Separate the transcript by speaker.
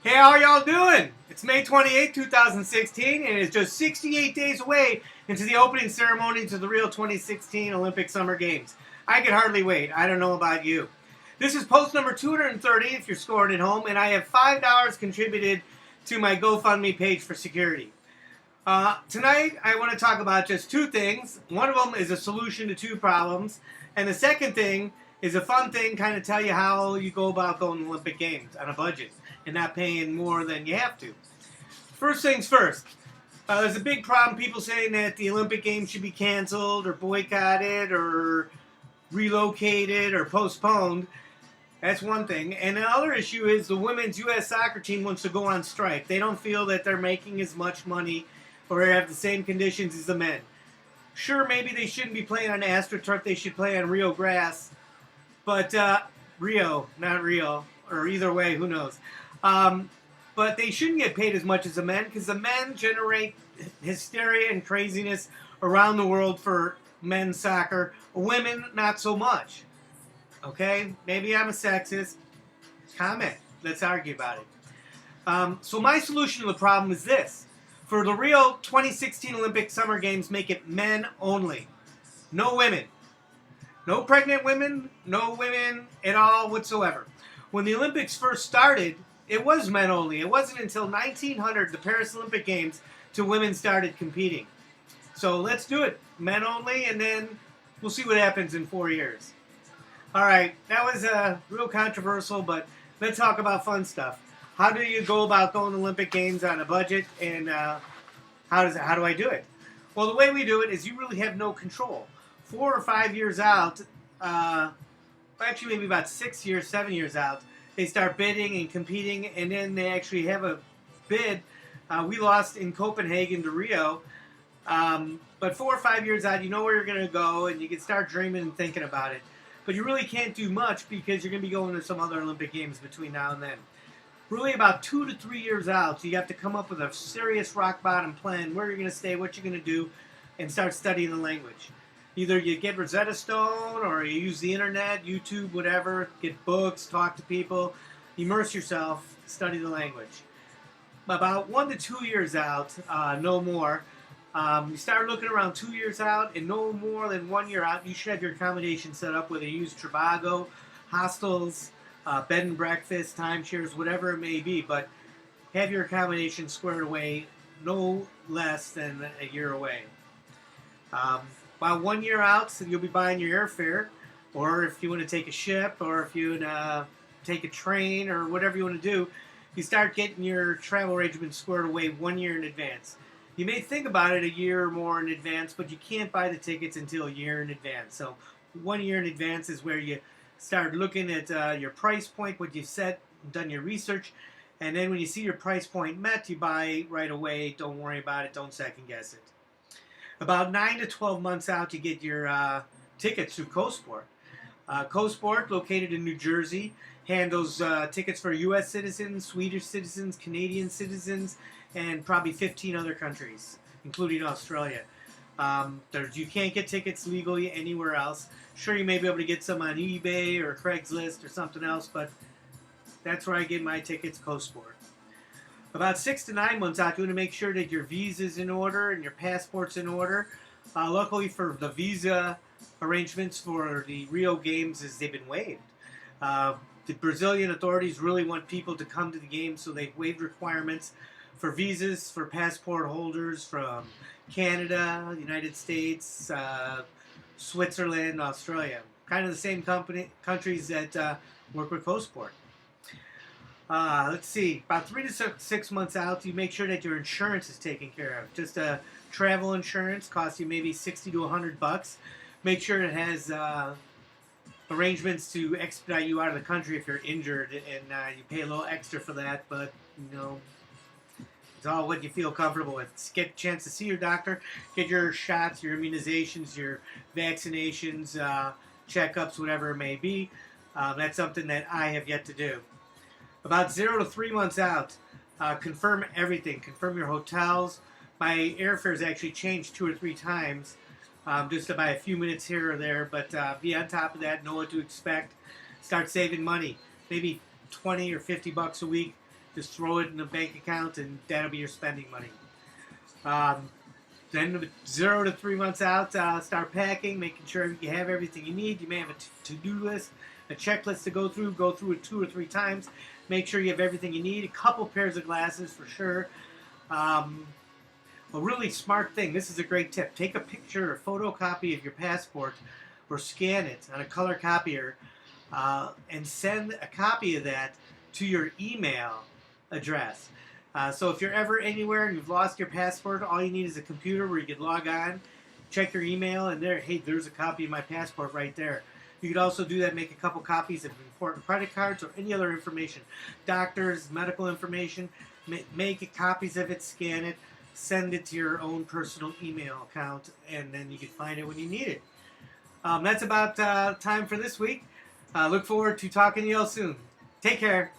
Speaker 1: Hey, how are y'all doing? It's May 28, 2016, and it's just 68 days away into the opening ceremony to the Rio 2016 Olympic Summer Games. I can hardly wait. I don't know about you. This is post number 230 if you're scoring at home, and I have $5 contributed to my GoFundMe page for security. Tonight, I want to talk about just two things. One of them is a solution to two problems, and the second thing is a fun thing, kind of tell you how you go about going to Olympic Games on a budget and not paying more than you have to. First things first, there's a big problem, people saying that the Olympic Games should be canceled or boycotted or relocated or postponed. That's one thing. And the other issue is the women's U.S. soccer team wants to go on strike. They don't feel that they're making as much money or have the same conditions as the men. Sure, maybe they shouldn't be playing on AstroTurf. They should play on Rio grass. But Rio, not Rio, or either way, who knows. But they shouldn't get paid as much as the men because the men generate hysteria and craziness around the world for men's soccer. Women, not so much. Okay? Maybe I'm a sexist. Comment. Let's argue about it. So my solution to the problem is this. For the Rio 2016 Olympic Summer Games, make it men only. No women. No pregnant women. No women at all whatsoever. When the Olympics first started, it was men only. It wasn't until 1900, the Paris Olympic Games, till women started competing. So let's do it. Men only, and then we'll see what happens in 4 years. All right, that was real controversial, but let's talk about fun stuff. How do you go about going to Olympic Games on a budget, and how do I do it? Well, the way we do it is you really have no control. 4 or 5 years out, actually maybe about 6 years, 7 years out, they start bidding and competing, and then they actually have a bid. We lost in Copenhagen to Rio, but 4 or 5 years out, you know where you're going to go, and you can start dreaming and thinking about it. But you really can't do much because you're going to be going to some other Olympic Games between now and then. Really about 2 to 3 years out, so you have to come up with a serious rock bottom plan, where you're going to stay, what you're going to do, and start studying the language. Either you get Rosetta Stone or you use the internet, YouTube, whatever, get books, talk to people, immerse yourself, study the language. About 1 to 2 years out, no more. You start looking around 2 years out, and no more than 1 year out, you should have your accommodation set up, whether you use Trivago, hostels, bed and breakfast, timeshares, whatever it may be, but have your accommodation squared away no less than a year away. About 1 year out, so you'll be buying your airfare, or if you want to take a ship, or if you want to take a train, or whatever you want to do, you start getting your travel arrangements squared away 1 year in advance. You may think about it a year or more in advance, but you can't buy the tickets until a year in advance. So 1 year in advance is where you start looking at your price point, what you've set, done your research, and then when you see your price point met, you buy right away. Don't worry about it. Don't second guess it. About 9 to 12 months out, you get your tickets through CoSport. CoSport, located in New Jersey, handles tickets for U.S. citizens, Swedish citizens, Canadian citizens, and probably 15 other countries, including Australia. You can't get tickets legally anywhere else. Sure, you may be able to get some on eBay or Craigslist or something else, but that's where I get my tickets, CoSport. About 6 to 9 months out, you want to make sure that your visa's in order and your passport's in order. Luckily for the visa arrangements for the Rio Games, they've been waived. The Brazilian authorities really want people to come to the games, so they've waived requirements for visas for passport holders from Canada, the United States, Switzerland, Australia. Kind of the same countries that work with CoSport. Let's see, about 3 to 6 months out, you make sure that your insurance is taken care of. Just a travel insurance costs you maybe $60 to $100. Make sure it has arrangements to expedite you out of the country if you're injured, and you pay a little extra for that, but you know, it's all what you feel comfortable with. Get a chance to see your doctor, get your shots, your immunizations, your vaccinations, checkups, whatever it may be. That's something that I have yet to do. About 0 to 3 months out, confirm everything. Confirm your hotels. My airfare's actually changed 2 or 3 times, just by a few minutes here or there. But be on top of that. Know what to expect. Start saving money. Maybe $20 or $50 a week. Just throw it in a bank account, and that'll be your spending money. Then 0 to 3 months out, start packing, making sure you have everything you need. You may have a to-do list, a checklist to go through. Go through it 2 or 3 times. Make sure you have everything you need. A couple pairs of glasses for sure. A really smart thing. This is a great tip. Take a picture or photocopy of your passport or scan it on a color copier and send a copy of that to your email address. So if you're ever anywhere and you've lost your passport, all you need is a computer where you can log on, check your email, and there's a copy of my passport right there. You could also do that, make a couple copies of important credit cards or any other information. Doctors, medical information, make copies of it, scan it, send it to your own personal email account, and then you can find it when you need it. That's about time for this week. Look forward to talking to you all soon. Take care.